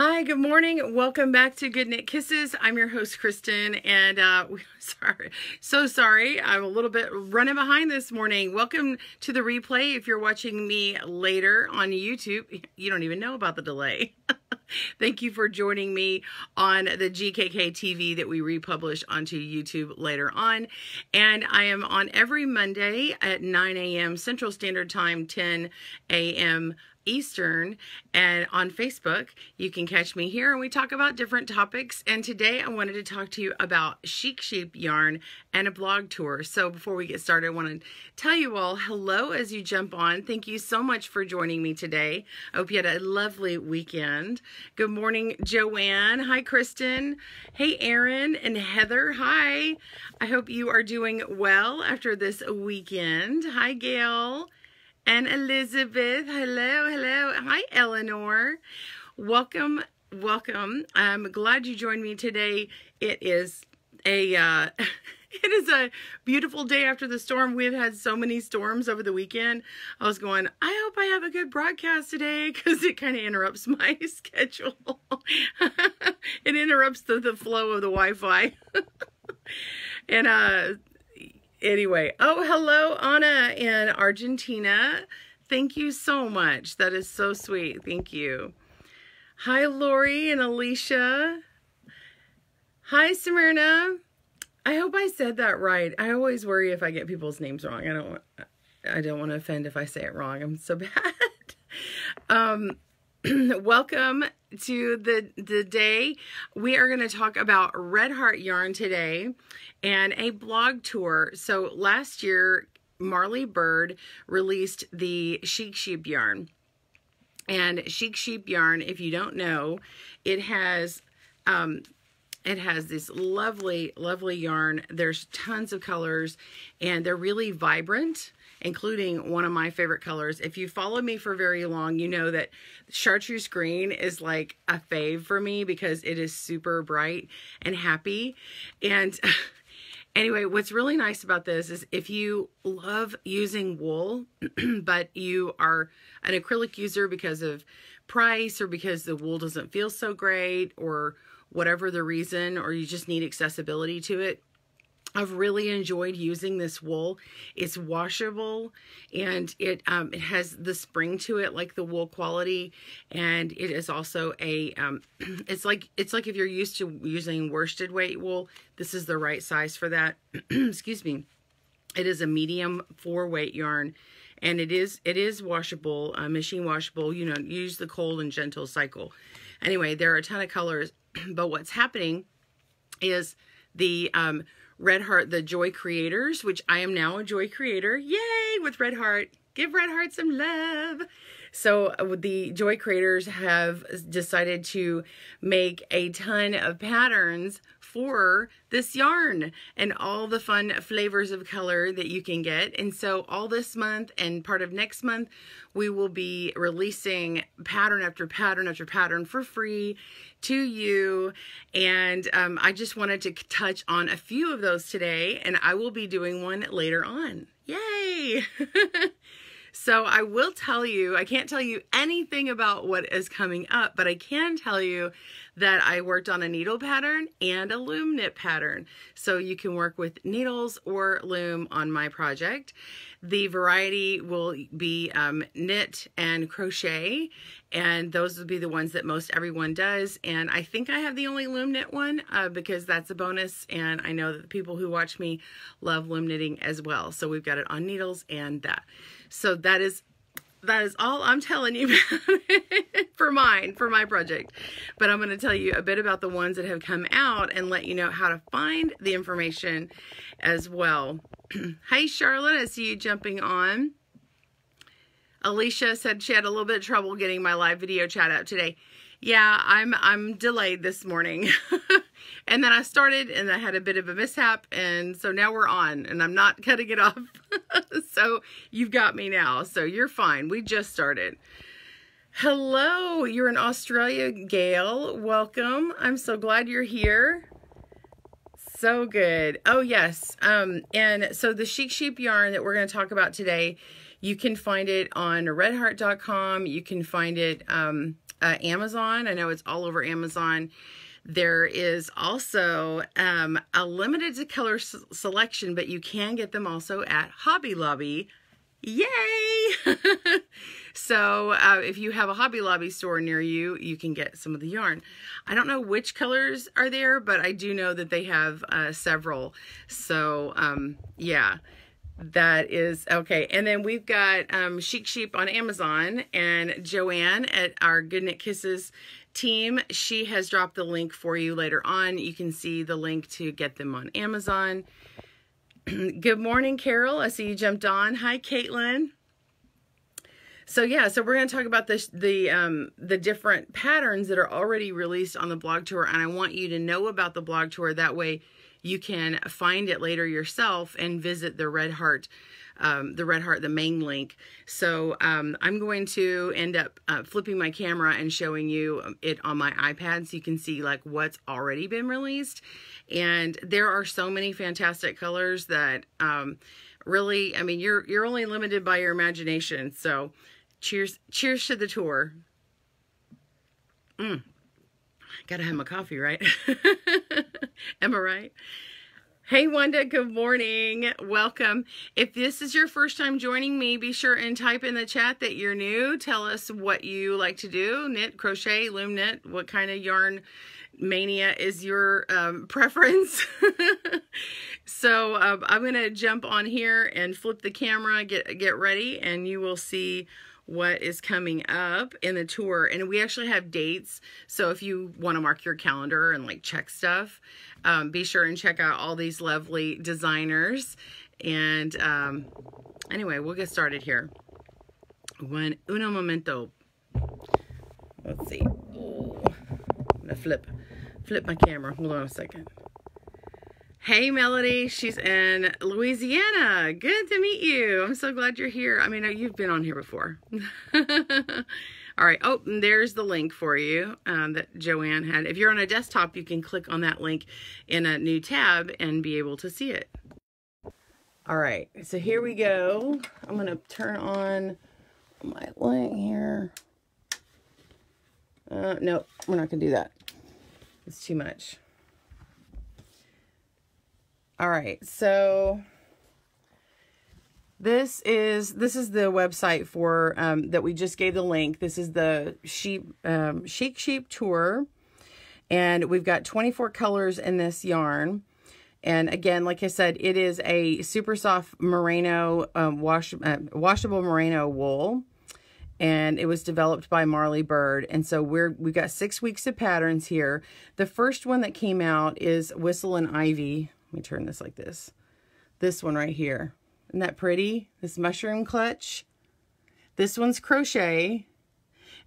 Hi, good morning. Welcome back to Good Knit Kisses. I'm your host, Kristen, and sorry. I'm a little bit running behind this morning. Welcome to the replay. If you're watching me later on YouTube, you don't even know about the delay. Thank you for joining me on the GKK TV that we republish onto YouTube later on. And I am on every Monday at 9 a.m. Central Standard Time, 10 a.m. Eastern, and on Facebook you can catch me here and we talk about different topics. And today I wanted to talk to you about Chic yarn and a blog tour. So before we get started, I want to tell you all hello as you jump on. Thank you so much for joining me today. I hope you had a lovely weekend. Good morning, Joanne. Hi, Kristen. Hey, Erin and Heather. Hi. I hope you are doing well after this weekend. Hi, Gail. And Elizabeth, hello. Hi, Eleanor. Welcome. I'm glad you joined me today. It is a beautiful day after the storm. We've had so many storms over the weekend. I was going, I hope I have a good broadcast today because it kind of interrupts my schedule. It interrupts the flow of the Wi-Fi. And anyway, oh, hello, Anna in Argentina. Thank you so much. That is so sweet. Thank you. Hi, Lori and Alicia. Hi, Smyrna. I hope I said that right. I always worry if I get people's names wrong. I don't want to offend if I say it wrong. I'm so bad. Welcome to the day. We are going to talk about Red Heart yarn today and a blog tour. So last year, Marley Bird released the Chic yarn. And Chic yarn, if you don't know, it has this lovely yarn. There's tons of colors and they're really vibrant, including one of my favorite colors. If you follow me for very long, you know that chartreuse green is like a fave for me because it is super bright and happy. And anyway, what's really nice about this is if you love using wool, but you are an acrylic user because of price or because the wool doesn't feel so great or whatever the reason, or you just need accessibility to it, I've really enjoyed using this wool. It's washable and it has the spring to it, like the wool quality, and it is also a it's like if you're used to using worsted weight wool, this is the right size for that. Excuse me. It is a medium 4-weight yarn, and it is washable, machine washable. You know, use the cold and gentle cycle. Anyway, there are a ton of colors, but what's happening is the Red Heart, the Joy Creators, which I am now a Joy Creator. Yay! With Red Heart. Give Red Heart some love. So the Joy Creators have decided to make a ton of patterns for this yarn and all the fun flavors of color that you can get. And so all this month and part of next month, we will be releasing pattern after pattern after pattern for free to you. And I just wanted to touch on a few of those today, and I will be doing one later on. Yay! So I will tell you, I can't tell you anything about what is coming up, but I can tell you that I worked on a needle pattern and a loom knit pattern. So you can work with needles or loom on my project. The variety will be knit and crochet, and those will be the ones that most everyone does. And I think I have the only loom knit one because that's a bonus, and I know that the people who watch me love loom knitting as well. So we've got it on needles and that. So that is all I'm telling you for my project. But I'm going to tell you a bit about the ones that have come out and let you know how to find the information as well. Hi, Charlotte. I see you jumping on. Alicia said she had a little bit of trouble getting my live video chat out today. Yeah, I'm delayed this morning. And then I started and I had a bit of a mishap, and so now we're on and I'm not cutting it off. So you've got me now, so you're fine. We just started. Hello, you're in Australia, Gail. Welcome. I'm so glad you're here. So good. Oh yes. And so the Chic yarn that we're going to talk about today, you can find it on redheart.com. You can find it Amazon. I know it's all over Amazon. There is also a limited color selection, but you can get them also at Hobby Lobby. Yay! So if you have a Hobby Lobby store near you, you can get some of the yarn. I don't know which colors are there, but I do know that they have several. So yeah, that is okay. And then we've got Chic Sheep on Amazon, and Joanne at our Good Knit Kisses team, she has dropped the link for you later on. You can see the link to get them on Amazon. Good morning, Carol. I see you jumped on. Hi, Caitlin. So yeah, so we're going to talk about the different patterns that are already released on the blog tour, and I want you to know about the blog tour. That way you can find it later yourself and visit the Red Heart, the main link. So I'm going to end up flipping my camera and showing you it on my iPad so you can see like what's already been released. And there are so many fantastic colors that really, I mean, you're only limited by your imagination. So cheers to the tour. Gotta have my coffee, right? Am I right? Hey Wanda, good morning. Welcome. If this is your first time joining me, be sure and type in the chat that you're new. Tell us what you like to do. Knit, crochet, loom knit. What kind of yarn mania is your preference? So I'm going to jump on here and flip the camera, get ready, and you will see what is coming up in the tour. And we actually have dates, so if you want to mark your calendar and like check stuff, be sure and check out all these lovely designers. And anyway, we'll get started here. Uno momento. Let's see. Oh, I'm gonna flip my camera. Hold on a second. Hey Melody, she's in Louisiana. Good to meet you. I'm so glad you're here. I mean, you've been on here before. All right. Oh, and there's the link for you that Joanne had. If you're on a desktop, you can click on that link in a new tab and be able to see it. All right. So here we go. I'm going to turn on my light here. No, we're not going to do that. It's too much. All right, so this is the website for that we just gave the link. This is the Chic Sheep tour, and we've got 24 colors in this yarn. And again, like I said, it is a super soft merino washable merino wool, and it was developed by Marley Bird. And so we've got 6 weeks of patterns here. The first one that came out is Whistle and Ivy. Let me turn this like this. This one right here. Isn't that pretty? This mushroom clutch. This one's crochet.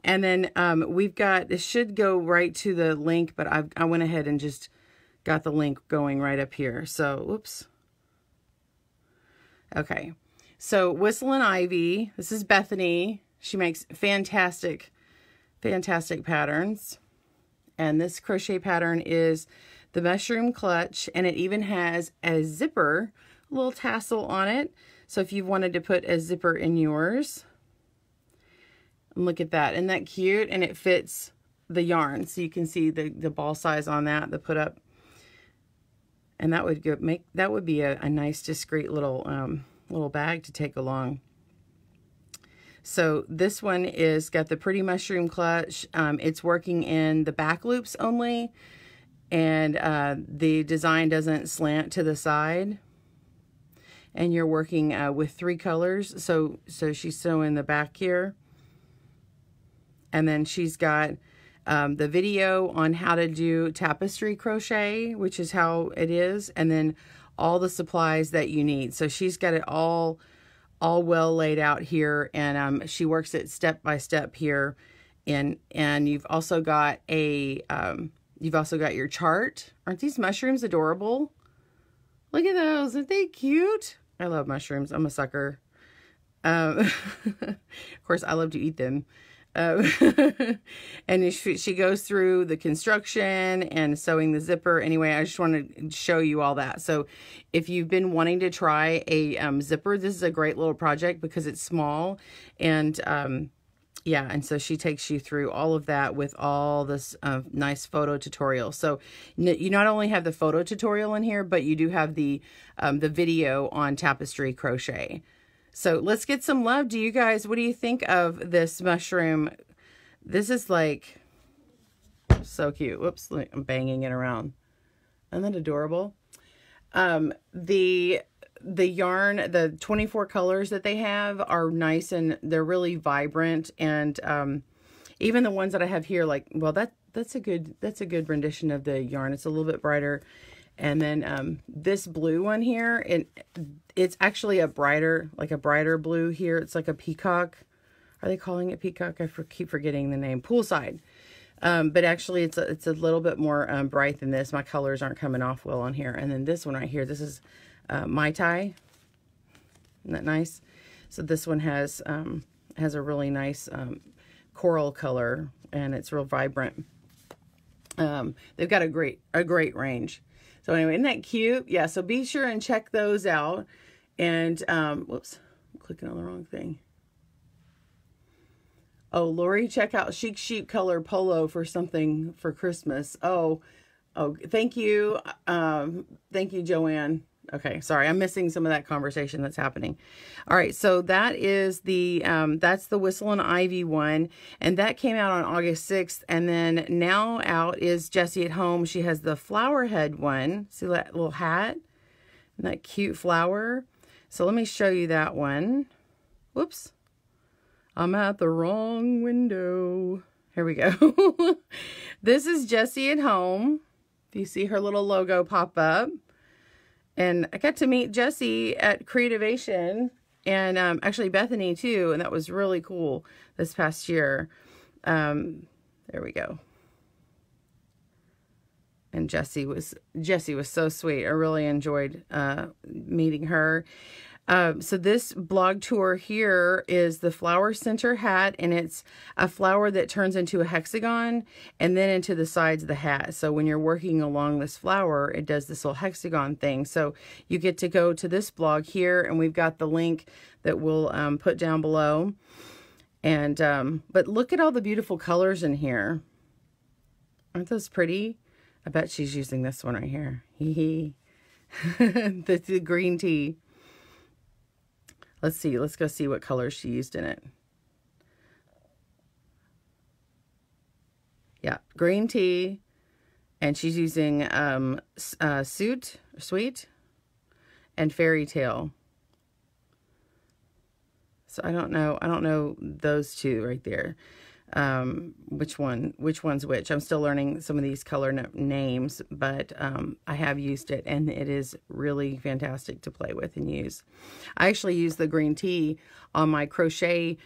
And then we've got, this should go right to the link, but I went ahead and just got the link going right up here. So, whoops. Okay. So Whistle and Ivy. This is Bethany. She makes fantastic patterns. And this crochet pattern is the mushroom clutch, and it even has a zipper, a little tassel on it. So if you wanted to put a zipper in yours, and look at that, isn't that cute? And it fits the yarn, so you can see the ball size on that, the put up, and that would be a nice discreet little little bag to take along. So this one is got the pretty mushroom clutch. It's working in the back loops only. And the design doesn't slant to the side, and you're working with 3 colors. So she's sewing the back here, and then she's got the video on how to do tapestry crochet, which is how it is, and then all the supplies that you need. So she's got it all well laid out here, and she works it step by step here, and you've also got a you've also got your chart. Aren't these mushrooms adorable? Look at those. Aren't they cute? I love mushrooms. I'm a sucker. Of course, I love to eat them. And she goes through the construction and sewing the zipper. Anyway, I just want to show you all that. So if you've been wanting to try a zipper, this is a great little project because it's small, and Yeah, and so she takes you through all of that with all this nice photo tutorial. So you not only have the photo tutorial in here, but you do have the video on tapestry crochet. So let's get some love. Do you guys, what do you think of this mushroom? This is like so cute. Whoops, I'm banging it around. Isn't that adorable? The yarn, the 24 colors that they have are nice and they're really vibrant. And even the ones that I have here, like, well, that's a good rendition of the yarn. It's a little bit brighter. And then this blue one here, it's actually a brighter blue here. It's like a peacock. Are they calling it peacock? I keep forgetting the name. Poolside. But actually it's a little bit more bright than this. My colors aren't coming off well on here. And then this one right here, this is Mai Tai. Isn't that nice? So this one has a really nice coral color, and it's real vibrant. They've got a great range. So anyway, isn't that cute? Yeah, so be sure and check those out. And whoops, I'm clicking on the wrong thing. Oh, Lori, check out Chic color polo for something for Christmas. Oh, thank you. Thank you, Joanne. Okay, sorry, I'm missing some of that conversation that's happening. All right, so that is that's the Whistle and Ivy one, and that came out on August 6th, and then now out is Jessie at Home. She has the flower head one. See that little hat? And that cute flower? So let me show you that one. Whoops. I'm at the wrong window. Here we go. This is Jessie at Home. Do you see her little logo pop up? And I got to meet Jessie at Creativation, and actually Bethany too, and that was really cool this past year. There we go. And Jessie was so sweet. I really enjoyed meeting her. So this blog tour here is the flower center hat, and it's a flower that turns into a hexagon and then into the sides of the hat. So when you're working along this flower, it does this little hexagon thing. So you get to go to this blog here, and we've got the link that we'll put down below. And but look at all the beautiful colors in here. Aren't those pretty? I bet she's using this one right here. Hee hee. The green tea. Let's see. Let's go see what colors she used in it. Yeah, green tea, and she's using Sweet, and Fairy Tale. So I don't know those two right there. Which one's which. I'm still learning some of these color names, but I have used it, and it is really fantastic to play with and use. I actually use the green tea on my crochet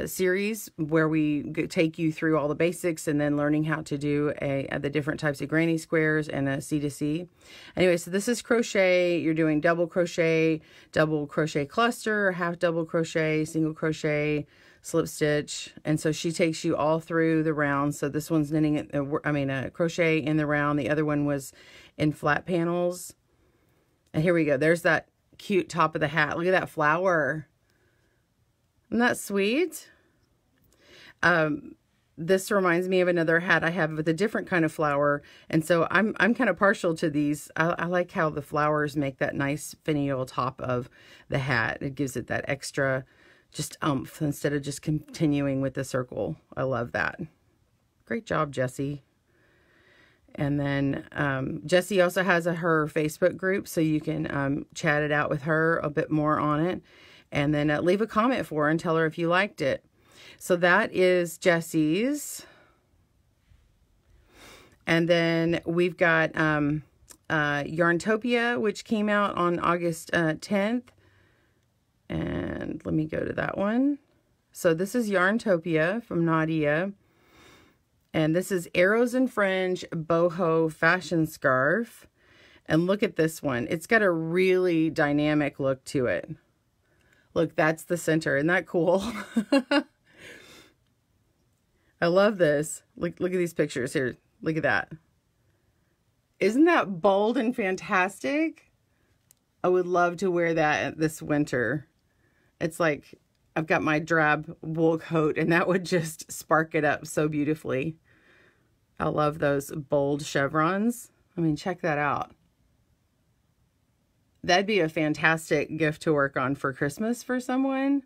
series, where we take you through all the basics and then learning how to do the different types of granny squares and a C to C. Anyway, so this is crochet. You're doing double crochet cluster, half double crochet, single crochet, slip stitch. And so she takes you all through the round. So this one's knitting crochet in the round. The other one was in flat panels. And here we go. There's that cute top of the hat. Look at that flower. Isn't that sweet? This reminds me of another hat I have with a different kind of flower. And so I'm kind of partial to these. I like how the flowers make that nice finial top of the hat. It gives it that extra just oomph instead of just continuing with the circle. I love that. Great job, Jessie. And then Jessie also has her Facebook group, so you can chat it out with her a bit more on it. And then leave a comment for her and tell her if you liked it. So that is Jessie's. And then we've got Yarntopia, which came out on August 10th. And let me go to that one. So this is Yarntopia from Nadia. And this is Arrows and Fringe Boho Fashion Scarf. And look at this one. It's got a really dynamic look to it. Look, that's the center. Isn't that cool? I love this. Look at these pictures here. Look at that. Isn't that bold and fantastic? I would love to wear that this winter. It's like I've got my drab wool coat, and that would just spark it up so beautifully. I love those bold chevrons. I mean, check that out. That'd be a fantastic gift to work on for Christmas for someone.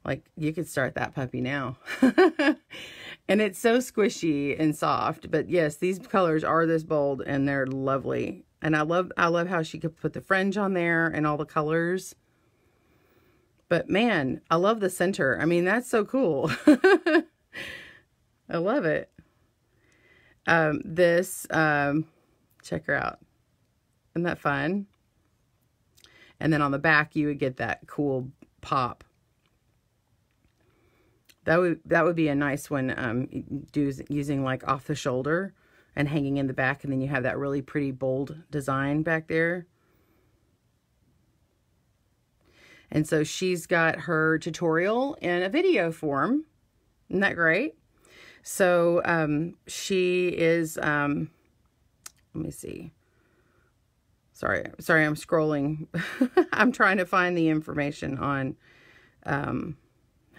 Like, you could start that puppy now. And it's so squishy and soft. But yes, these colors are this bold, and they're lovely. And I love how she could put the fringe on there and all the colors. But man, I love the center. I mean, that's so cool. I love it. Check her out. Isn't that fun? And then on the back, you would get that cool pop. That would be a nice one, using like off the shoulder and hanging in the back, and then you have that really pretty bold design back there. And so she's got her tutorial in a video form. Isn't that great? So she is, let me see. Sorry, I'm scrolling. I'm trying to find the information on, hang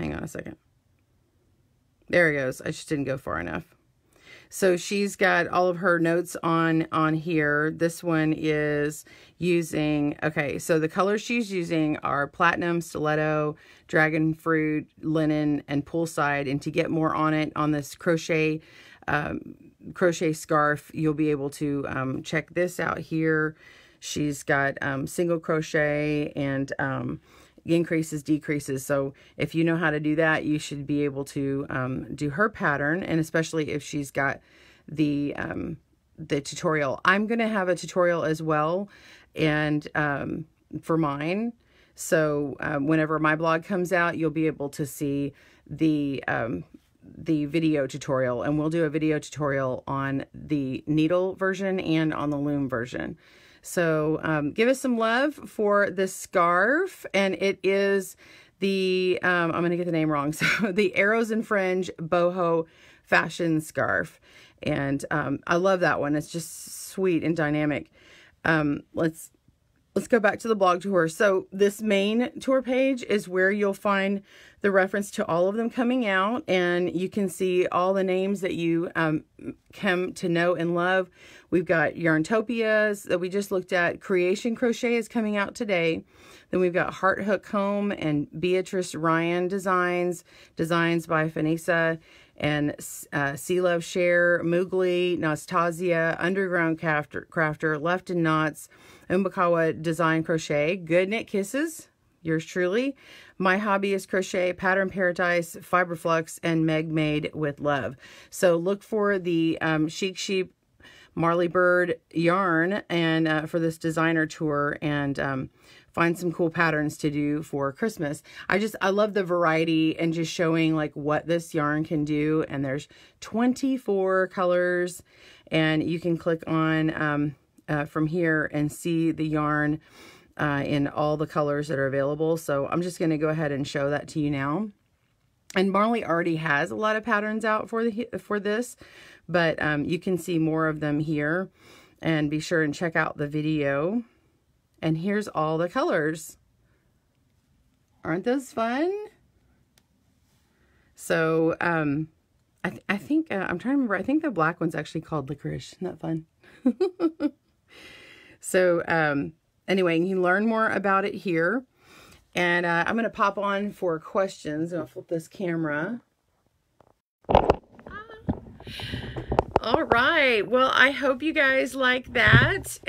on a second. There it goes. I just didn't go far enough. So she's got all of her notes on here. This one is using, okay, so the colors she's using are platinum, stiletto, dragon fruit, linen, and poolside. And to get more on it, on this crochet scarf, you'll be able to check this out here. She's got single crochet and increases, decreases. So if you know how to do that, you should be able to do her pattern, and especially if she's got the tutorial. I'm going to have a tutorial as well, and for mine. So whenever my blog comes out, you'll be able to see the video tutorial, and we'll do a video tutorial on the needle version and on the loom version. So give us some love for this scarf, and it is the, I'm going to get the name wrong, so the Arrows and Fringe Boho Fashion Scarf. And I love that one. It's just sweet and dynamic. Let's go back to the blog tour. So this main tour page is where you'll find the reference to all of them coming out, and you can see all the names that you come to know and love. We've got Yarntopias that we just looked at. Creation Crochet is coming out today. Then we've got Heart Hook Home and Beatrice Ryan Designs by Fanisa and Sea Love Share, Moogly, Nastasia, Underground Crafter, Left in Knots, Umbakawa Design Crochet, Good Knit Kisses, yours truly, My Hobby is Crochet, Pattern Paradise, Fiberflux, and Meg Made with Love. So look for the Chic Sheep Marley Bird yarn and for this designer tour, and find some cool patterns to do for Christmas. I love the variety and just showing like what this yarn can do. And there's 24 colors, and you can click on from here and see the yarn in all the colors that are available. So I'm just going to go ahead and show that to you now. And Marley already has a lot of patterns out for this, but you can see more of them here, and be sure and check out the video. And here's all the colors. Aren't those fun? So I think I'm trying to remember. I think the black one's actually called Licorice. Isn't that fun? So anyway, you can learn more about it here. And I'm going to pop on for questions. I'll flip this camera. All right. Well, I hope you guys like that.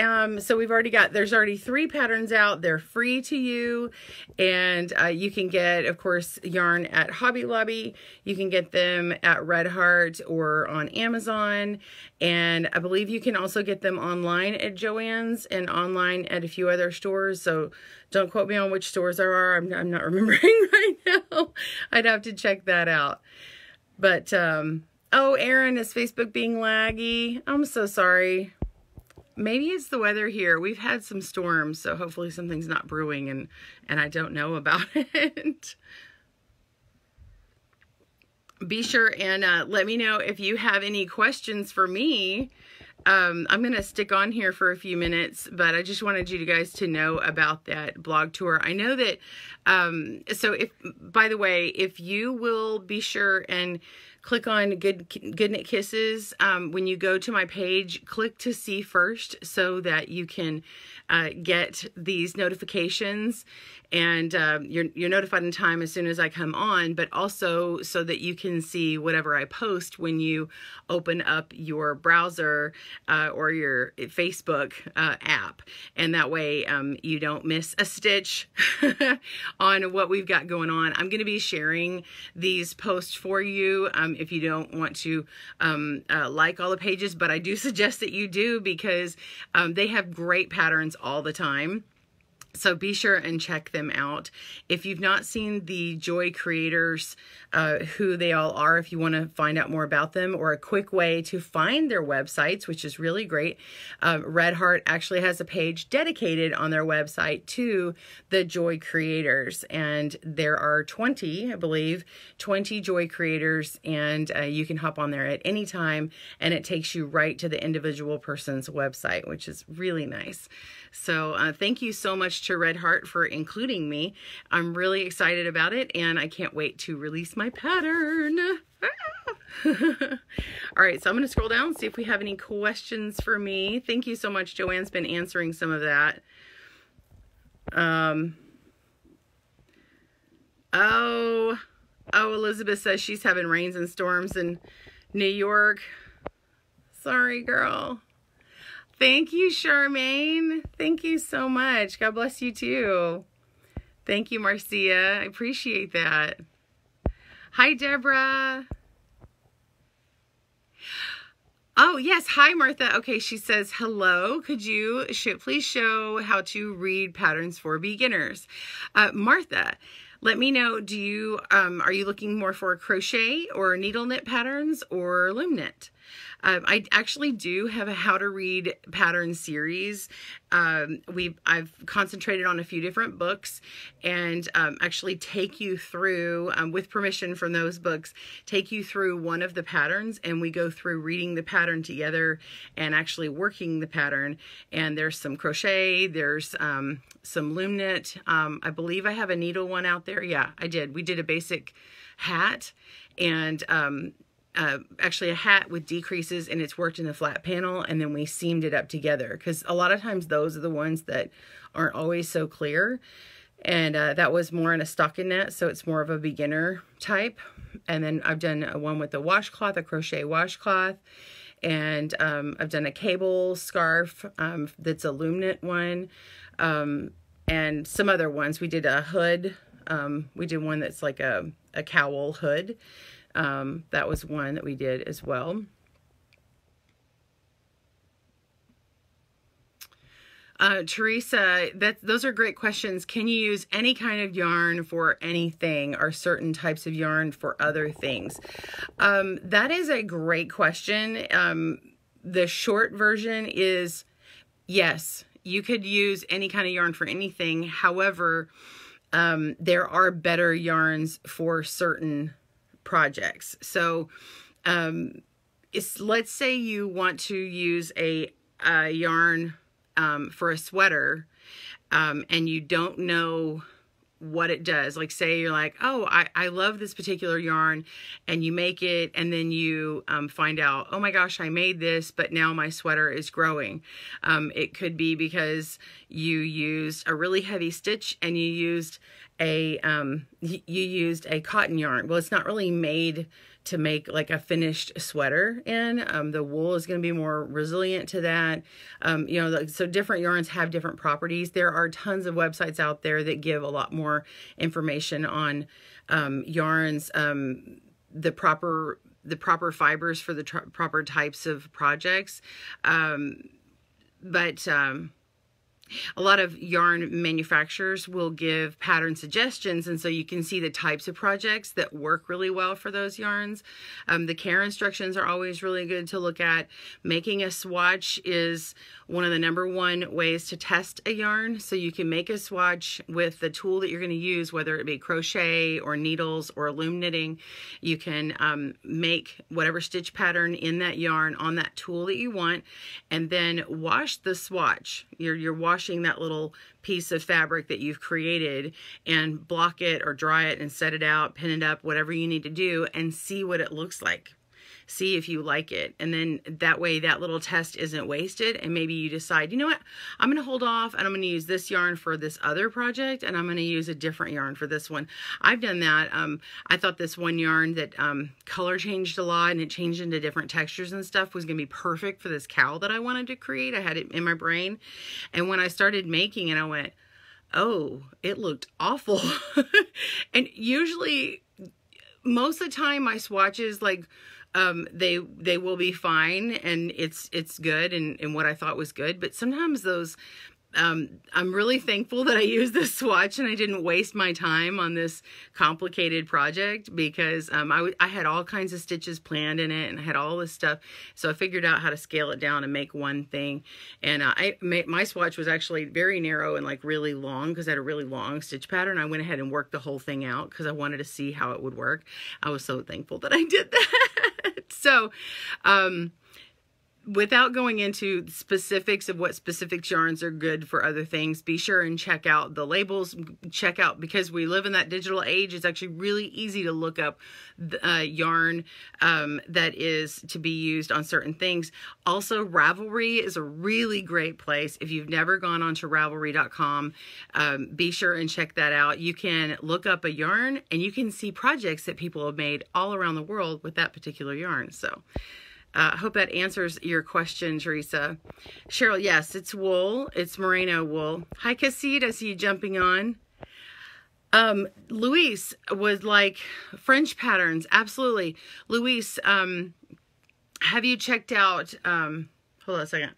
So we've already got, there's already 3 patterns out. They're free to you. And you can get, of course, yarn at Hobby Lobby. You can get them at Red Heart or on Amazon. And I believe you can also get them online at Joann's and online at a few other stores. So don't quote me on which stores there are. I'm not remembering right now. I'd have to check that out. But, oh, Erin, is Facebook being laggy? I'm so sorry. Maybe it's the weather here. We've had some storms, so hopefully something's not brewing and I don't know about it. Be sure and let me know if you have any questions for me I'm going to stick on here for a few minutes, but I just wanted you guys to know about that blog tour. I know that, so if, by the way, if you will be sure and click on Good Knit Kisses, when you go to my page, click to see first so that you can get these notifications, and you're notified in time as soon as I come on, but also so that you can see whatever I post when you open up your browser or your Facebook app, and that way you don't miss a stitch on what we've got going on. I'm going to be sharing these posts for you if you don't want to like all the pages, but I do suggest that you do, because they have great patterns all the time. So be sure and check them out. If you've not seen the Joy creators, who they all are, if you want to find out more about them, or a quick way to find their websites, which is really great, Red Heart actually has a page dedicated on their website to the Joy creators. And there are 20, I believe, 20 Joy creators, and you can hop on there at any time, and it takes you right to the individual person's website, which is really nice. So thank you so much to Red Heart for including me. I'm really excited about it, and I can't wait to release my pattern. All right, so I'm going to scroll down and see if we have any questions for me. Thank you so much. Joanne's been answering some of that. Oh, Elizabeth says she's having rains and storms in New York. Sorry, girl. Thank you, Charmaine. Thank you so much. God bless you too. Thank you, Marcia. I appreciate that. Hi, Deborah. Oh, yes. Hi, Martha. Okay, she says, hello. Could you please show how to read patterns for beginners? Martha, let me know, are you looking more for crochet or needle knit patterns or loom knit? I actually do have a how to read pattern series. I've concentrated on a few different books, and actually take you through, with permission from those books, take you through one of the patterns, and we go through reading the pattern together and actually working the pattern. And there's some crochet, there's some loom knit. I believe I have a needle one out there. Yeah, I did. We did a basic hat, and actually a hat with decreases, and it's worked in the flat panel, and then we seamed it up together, because a lot of times those are the ones that aren't always so clear. And that was more in a stockinette, so it's more of a beginner type. And then I've done one with a washcloth, a crochet washcloth, and I've done a cable scarf that's a loom knit one, and some other ones. We did a hood. We did one that's like a cowl hood. That was one that we did as well. Teresa, those are great questions. Can you use any kind of yarn for anything, or certain types of yarn for other things? That is a great question. The short version is yes, you could use any kind of yarn for anything. However, there are better yarns for certain projects. So let's say you want to use a yarn for a sweater, and you don't know what it does. Like, say you're like, oh, I love this particular yarn, and you make it, and then you find out, oh my gosh, I made this, but now my sweater is growing. It could be because you used a really heavy stitch, and you used a cotton yarn. Well, it's not really made to make like a finished sweater in. The wool is going to be more resilient to that. You know, so different yarns have different properties. There are tons of websites out there that give a lot more information on yarns, the proper fibers for the proper types of projects. a lot of yarn manufacturers will give pattern suggestions, and so you can see the types of projects that work really well for those yarns. The care instructions are always really good to look at. Making a swatch is one of the #1 ways to test a yarn. So you can make a swatch with the tool that you're going to use, whether it be crochet or needles or loom knitting. You can make whatever stitch pattern in that yarn on that tool that you want, and then wash the swatch. You're washing that little piece of fabric that you've created, and block it or dry it and set it out, pin it up, whatever you need to do, and see what it looks like. See if you like it. And then that way that little test isn't wasted, and maybe you decide, you know what, I'm going to hold off and I'm going to use this yarn for this other project, and I'm going to use a different yarn for this one. I've done that. I thought this one yarn that color changed a lot and it changed into different textures and stuff was going to be perfect for this cowl that I wanted to create. I had it in my brain, and when I started making it, I went, oh, it looked awful. And usually, most of the time, my swatches, like, they will be fine, and it's good and what I thought was good. But sometimes those, I'm really thankful that I used this swatch and I didn't waste my time on this complicated project, because I had all kinds of stitches planned in it and I had all this stuff. So I figured out how to scale it down and make one thing. And my swatch was actually very narrow and like really long, because I had a really long stitch pattern. I went ahead and worked the whole thing out because I wanted to see how it would work. I was so thankful that I did that. So, without going into specifics of what specific yarns are good for other things, be sure and check out the labels. Check out, because we live in that digital age, it's actually really easy to look up the, yarn that is to be used on certain things. Also, Ravelry is a really great place. If you've never gone onto Ravelry.com, be sure and check that out. You can look up a yarn and you can see projects that people have made all around the world with that particular yarn. So I hope that answers your question, Teresa. Cheryl, yes, it's wool. It's merino wool. Hi, Cassid. I see you jumping on. Luis was like French patterns. Absolutely. Luis, have you checked out, hold on a second.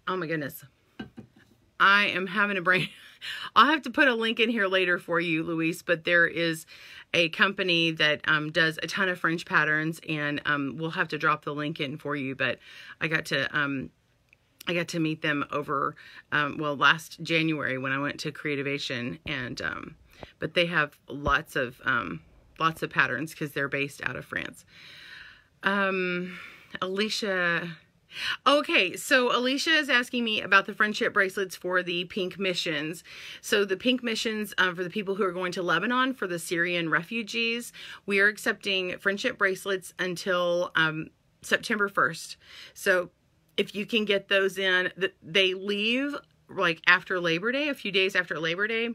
Oh my goodness. I am having a brain. I'll have to put a link in here later for you, Luis, but there is a company that does a ton of French patterns, and we'll have to drop the link in for you. But I got to meet them over well, last January when I went to Creativation, and but they have lots of patterns because they're based out of France. Alicia. Okay, so Alicia is asking me about the friendship bracelets for the pink missions. So the pink missions, for the people who are going to Lebanon for the Syrian refugees, we are accepting friendship bracelets until September 1st. So if you can get those in, they leave like after Labor Day, a few days after Labor Day,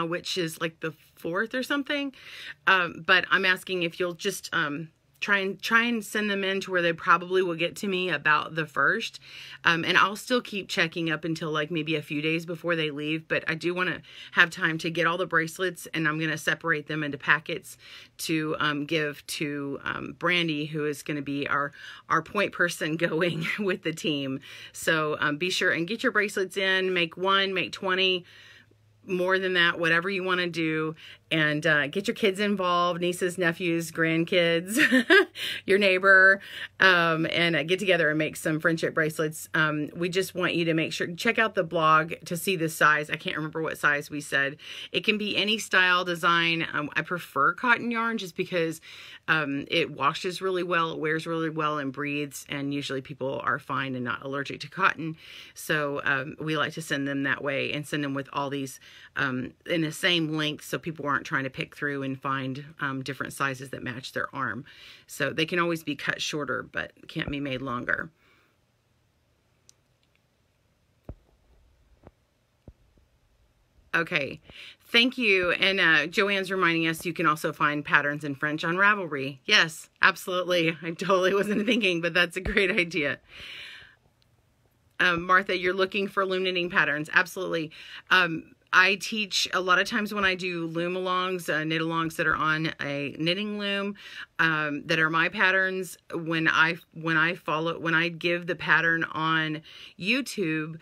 which is like the 4th or something. But I'm asking if you'll just try and send them in to where they probably will get to me about the 1st. And I'll still keep checking up until like maybe a few days before they leave. But I do want to have time to get all the bracelets, and I'm going to separate them into packets to give to Brandy, who is going to be our point person going with the team. So be sure and get your bracelets in. Make 1, make 20. More than that, whatever you want to do, and get your kids involved, nieces, nephews, grandkids, your neighbor, and get together and make some friendship bracelets. We just want you to make sure, check out the blog to see the size. I can't remember what size we said. It can be any style, design. I prefer cotton yarn just because it washes really well, it wears really well, and breathes, and usually people are fine and not allergic to cotton. So we like to send them that way, and send them with all these in the same length, so people aren't trying to pick through and find different sizes that match their arm. So they can always be cut shorter, but can't be made longer. Okay, thank you. And Joanne's reminding us you can also find patterns in French on Ravelry. Yes, absolutely. I totally wasn't thinking, but that's a great idea. Martha, you're looking for loom knitting patterns. Absolutely. I teach a lot of times when I do loom alongs, knit alongs that are on a knitting loom, that are my patterns. When I give the pattern on YouTube,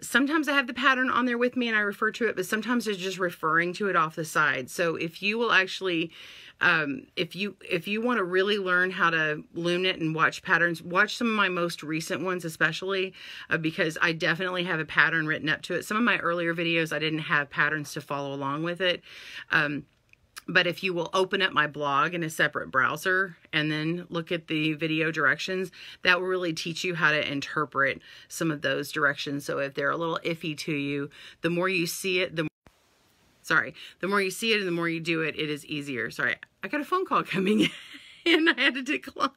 sometimes I have the pattern on there with me and I refer to it, but sometimes it's just referring to it off the side. So if you will actually, if you want to really learn how to loom knit and watch patterns, watch some of my most recent ones, especially because I definitely have a pattern written up to it. Some of my earlier videos, I didn't have patterns to follow along with it. But if you will open up my blog in a separate browser and then look at the video directions, that will really teach you how to interpret some of those directions. So if they're a little iffy to you, the more you see it, the more you see it and the more you do it, it is easier. Sorry, I got a phone call coming in. I had to decline.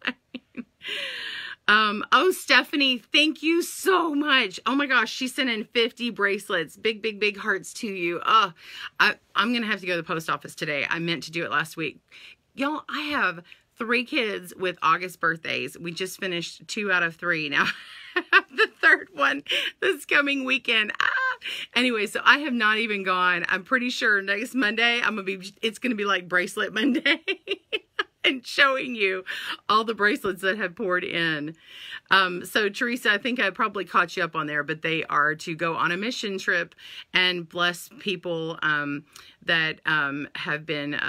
Oh, Stephanie, thank you so much. Oh my gosh, she sent in 50 bracelets. Big, big, big hearts to you. Oh, I'm going to have to go to the post office today. I meant to do it last week. Y'all, I have 3 kids with August birthdays. We just finished 2 out of 3. Now, I have the 3rd one this coming weekend. Anyway, so I have not even gone. I'm pretty sure next Monday, it's going to be like Bracelet Monday. And showing you all the bracelets that have poured in. So Teresa, I think I probably caught you up on there, but they are to go on a mission trip and bless people that have been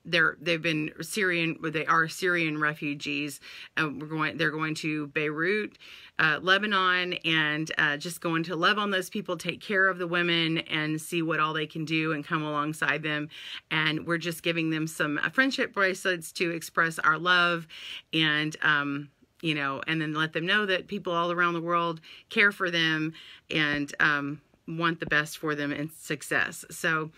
they are Syrian refugees. They're going to Beirut, Lebanon, and just going to love on those people, take care of the women, and see what all they can do and come alongside them. And we're just giving them some friendship bracelets to express our love, and you know, and then let them know that people all around the world care for them and want the best for them and success. So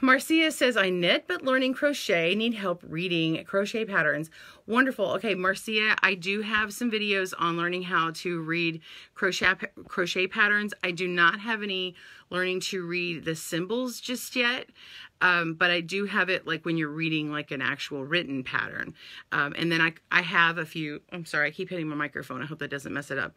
Marcia says, I knit but learning crochet, need help reading crochet patterns. Wonderful. Okay, Marcia, I do have some videos on learning how to read crochet patterns. I do not have any learning to read the symbols just yet. But I do have it like when you're reading like an actual written pattern. And then I have a few, I'm sorry, I keep hitting my microphone. I hope that doesn't mess it up.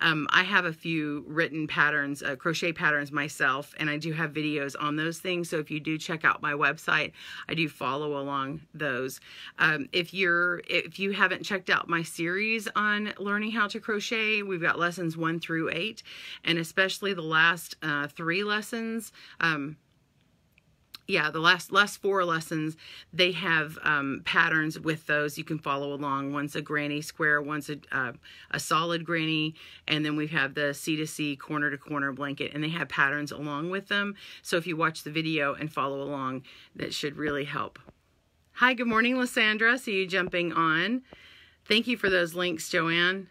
I have a few written patterns, crochet patterns myself, and I do have videos on those things. So if you do check out my website, I do follow along those. If you haven't checked out my series on learning how to crochet, we've got lessons 1 through 8, and especially the last 3 lessons. Yeah, the last 4 lessons, they have patterns with those. You can follow along. One's a granny square, one's a solid granny, and then we have the C to C, corner to corner blanket, and they have patterns along with them. So if you watch the video and follow along, that should really help. Hi, good morning, Lysandra. See you jumping on. Thank you for those links, Joanne.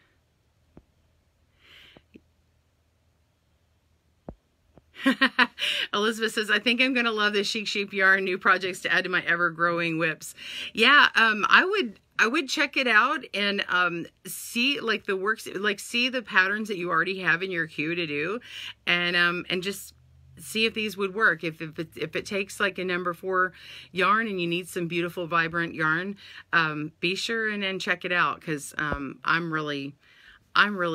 Elizabeth says, I think I'm going to love this Chic Sheep yarn, new projects to add to my ever-growing whips. Yeah, I would check it out and see like the works, like see the patterns that you already have in your queue to do, and just see if these would work. If it takes like a number 4 yarn and you need some beautiful, vibrant yarn, be sure and check it out, because I'm really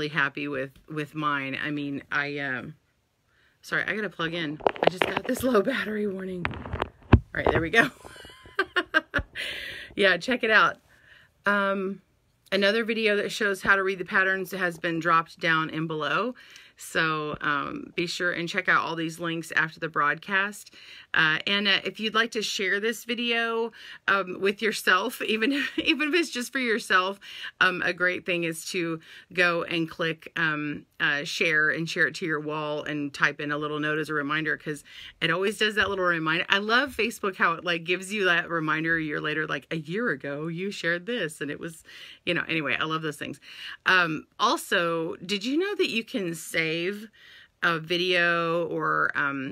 happy with mine. I mean, sorry, I gotta plug in. I just got this low battery warning. All right, there we go. Yeah, check it out. Another video that shows how to read the patterns has been dropped down in below. So be sure and check out all these links after the broadcast. And if you'd like to share this video with yourself, even if it's just for yourself, a great thing is to go and click share and share it to your wall and type in a little note as a reminder, because it always does that little reminder. I love Facebook, how it like gives you that reminder a year later, like a year ago you shared this and it was, you know, anyway, I love those things. Also, did you know that you can save a video or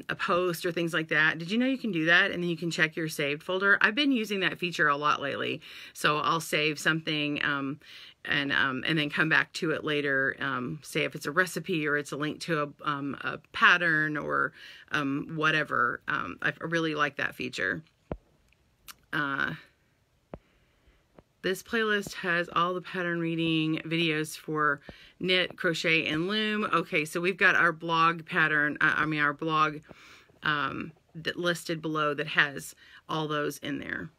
a post or things like that? Did you know you can do that? And then you can check your saved folder. I've been using that feature a lot lately. So I'll save something and then come back to it later. Say if it's a recipe or it's a link to a pattern or whatever. I really like that feature. This playlist has all the pattern reading videos for knit, crochet, and loom. Okay, so we've got our blog pattern, our blog that listed below that has all those in there.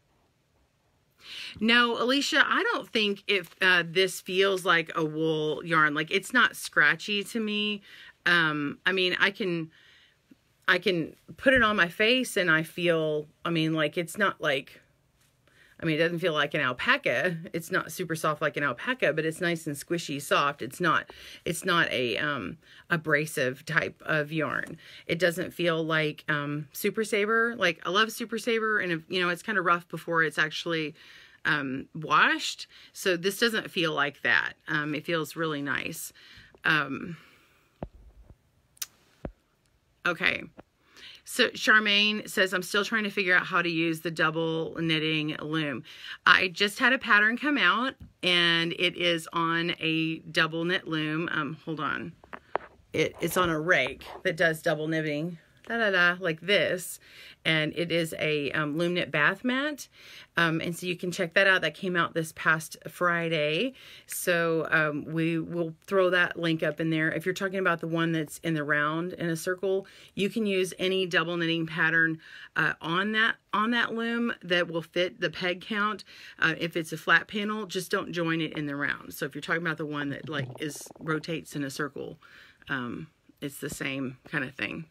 No, Alicia, I don't think if this feels like a wool yarn. Like, it's not scratchy to me. I mean, I can put it on my face and I feel, I mean, like, it's not like, I mean, it doesn't feel like an alpaca. It's not super soft like an alpaca, but it's nice and squishy soft. It's not a abrasive type of yarn. It doesn't feel like Super Saver. Like, I love Super Saver, and if, you know, it's kind of rough before it's actually washed. So this doesn't feel like that. It feels really nice. Okay. So Charmaine says, I'm still trying to figure out how to use the double knitting loom. I just had a pattern come out, and it is on a double knit loom. Hold on. It's on a rake that does double knitting, like this. And it is a loom knit bath mat. And so you can check that out. That came out this past Friday. So we will throw that link up in there. If you're talking about the one that's in the round in a circle, you can use any double knitting pattern on that loom that will fit the peg count. If it's a flat panel, just don't join it in the round. So if you're talking about the one that like rotates in a circle, it's the same kind of thing.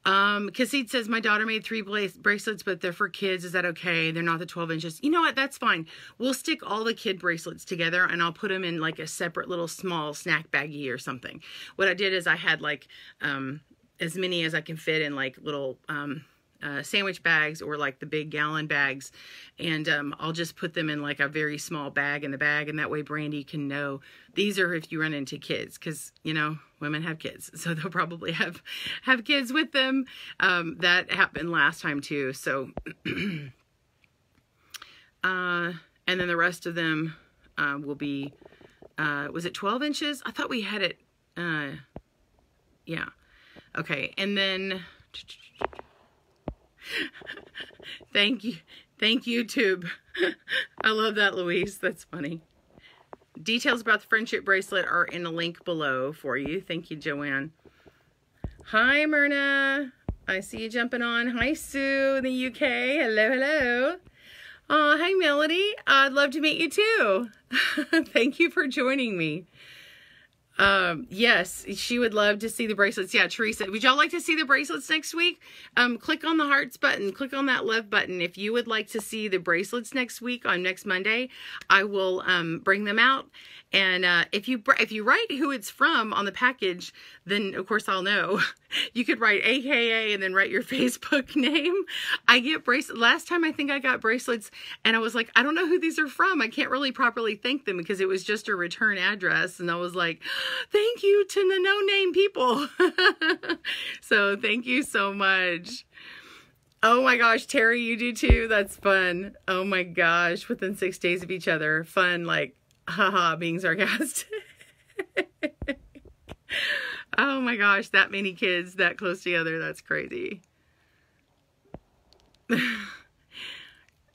Cassid says, my daughter made 3 bracelets, but they're for kids. Is that okay? They're not the 12 inches. You know what? That's fine. We'll stick all the kid bracelets together, and I'll put them in like a separate little small snack baggie or something. What I did is I had like, as many as I can fit in like little, sandwich bags or like the big gallon bags, and I'll just put them in like a very small bag in the bag, and that way Brandy can know these are if you run into kids, because you know women have kids, so they'll probably have kids with them. That happened last time too. So and then the rest of them will be was it 12 inches? I thought we had it yeah, okay. And then thank you, YouTube. I love that, Louise. That's funny. Details about the friendship bracelet are in a link below for you. Thank you, Joanne. Hi, Myrna. I see you jumping on. Hi, Sue in the UK. Hello, hello. Oh, hi, Melody. I'd love to meet you too. Thank you for joining me. Yes, she would love to see the bracelets. Yeah, Teresa, would y'all like to see the bracelets next week? Click on the hearts button, click on that love button. If you would like to see the bracelets next week on next Monday, I will, bring them out. And, if you write who it's from on the package, then of course I'll know. You could write AKA and then write your Facebook name. I get bracelets. Last time I think I got bracelets and I was like, I don't know who these are from. I can't really properly thank them because it was just a return address. And I was like, thank you to the no-name people. So thank you so much. Oh my gosh, Terry, you do too? That's fun. Oh my gosh, within 6 days of each other. Fun, like, haha, being sarcastic. Oh my gosh, that many kids that close together. That's crazy.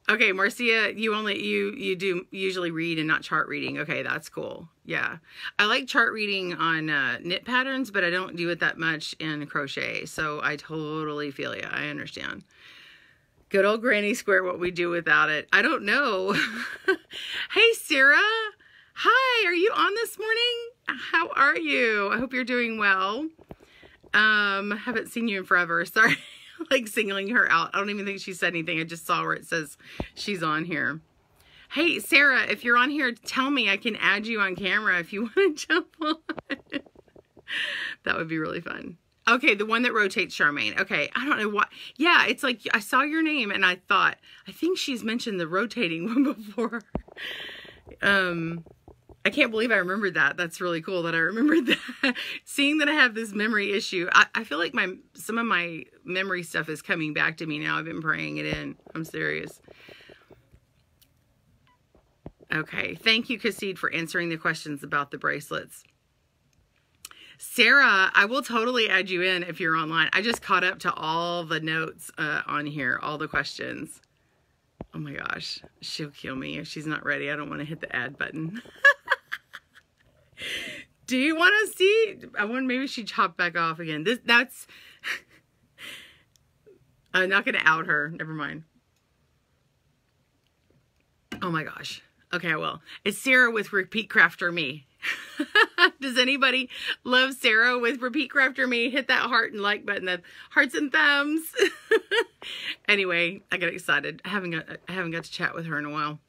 Okay, Marcia, you do usually read and not chart reading. Okay, that's cool. Yeah. I like chart reading on knit patterns, but I don't do it that much in crochet. So I totally feel you. I understand. Good old Granny Square, what we do without it. I don't know. Hey, Sarah. Hi, are you on this morning? How are you? I hope you're doing well. Haven't seen you in forever. Sorry. Like singling her out. I don't even think she said anything. I just saw where it says she's on here. Hey, Sarah, if you're on here, tell me. I can add you on camera if you want to jump on. That would be really fun. Okay, the one that rotates, Charmaine. Okay, I don't know why. Yeah, it's like I saw your name and I thought, I think she's mentioned the rotating one before. I can't believe I remembered that. That's really cool that I remembered that. Seeing that I have this memory issue, I feel like some of my memory stuff is coming back to me now. I've been praying it in. I'm serious. Okay. Thank you, Cassid, for answering the questions about the bracelets. Sarah, I will totally add you in if you're online. I just caught up to all the notes on here, all the questions. Oh my gosh, she'll kill me if she's not ready. I don't want to hit the add button. Do you want to see? I wonder, maybe she chopped back off again. That's, I'm not going to out her. Never mind. Oh my gosh. Okay, I will. It's Sarah with Repeat Crafter Me. Does anybody love Sarah with Repeat Crafter Me? Hit that heart and like button. The hearts and thumbs. Anyway, I got excited. I haven't got to chat with her in a while.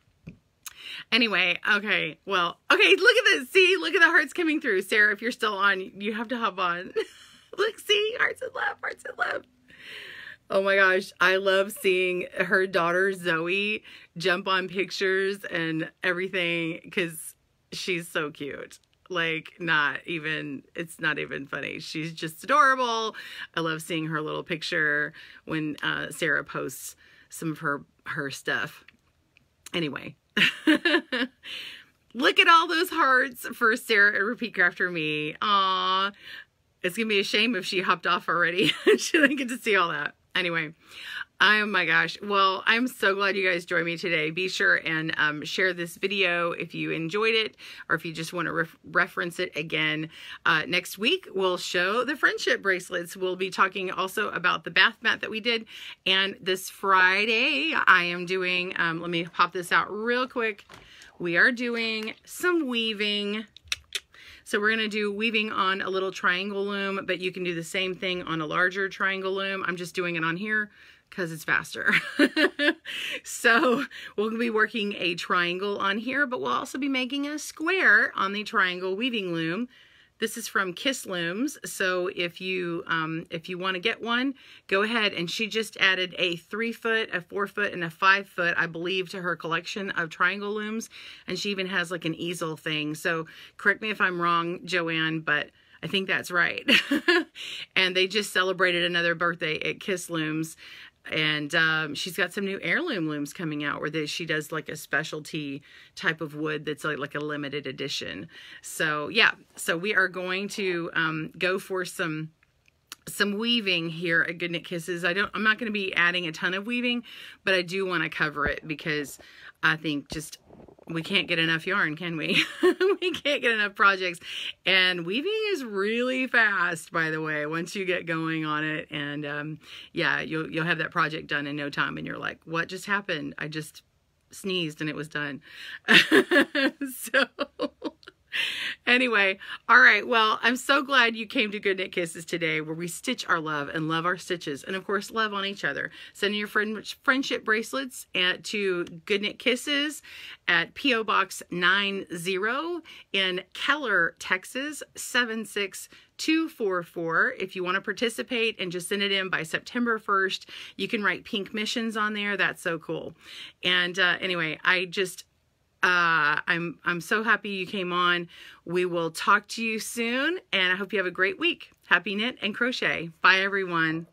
Anyway, okay. Well, okay, look at this. See, look at the hearts coming through. Sarah, if you're still on, you have to hop on. Look, see, hearts and love, hearts and love. Oh my gosh, I love seeing her daughter Zoe jump on pictures and everything because she's so cute. Like, it's not even funny. She's just adorable. I love seeing her little picture when Sarah posts some of her stuff. Anyway, look at all those hearts for Sarah at Repeat Crafter Me. Aww, it's gonna be a shame if she hopped off already. She didn't get to see all that. Anyway, oh my gosh. Well, I'm so glad you guys joined me today. Be sure and share this video if you enjoyed it or if you just want to reference it again. Next week, we'll show the friendship bracelets. We'll be talking also about the bath mat that we did. And this Friday, I am doing, let me pop this out real quick. We are doing some weaving. So we're going to do weaving on a little triangle loom, but you can do the same thing on a larger triangle loom. I'm just doing it on here because it's faster. So we'll be working a triangle on here, but we'll also be making a square on the triangle weaving loom. This is from Kiss Looms. So if you want to get one, go ahead. And she just added a 3-foot, a 4-foot, and a 5-foot, I believe, to her collection of triangle looms. And she even has like an easel thing. So correct me if I'm wrong, Joanne, but I think that's right. And they just celebrated another birthday at Kiss Looms. And she's got some new heirloom looms coming out where she does like a specialty type of wood that's like a limited edition. So yeah, so we are going to go for some weaving here at Good Knit Kisses. I'm not going to be adding a ton of weaving, but I do want to cover it because I think just we can't get enough yarn, can we? We can't get enough projects. And weaving is really fast, by the way, once you get going on it. And yeah, you'll have that project done in no time. And you're like, what just happened? I just sneezed and it was done. So anyway, all right. Well, I'm so glad you came to Good Knit Kisses today, where we stitch our love and love our stitches, and of course, love on each other. Send your friendship bracelets to Good Knit Kisses at P.O. Box 90 in Keller, Texas 76244. If you want to participate and just send it in by September 1st, you can write pink missions on there. That's so cool. And anyway, I'm so happy you came on. We will talk to you soon, and I hope you have a great week. Happy knit and crochet. Bye, everyone.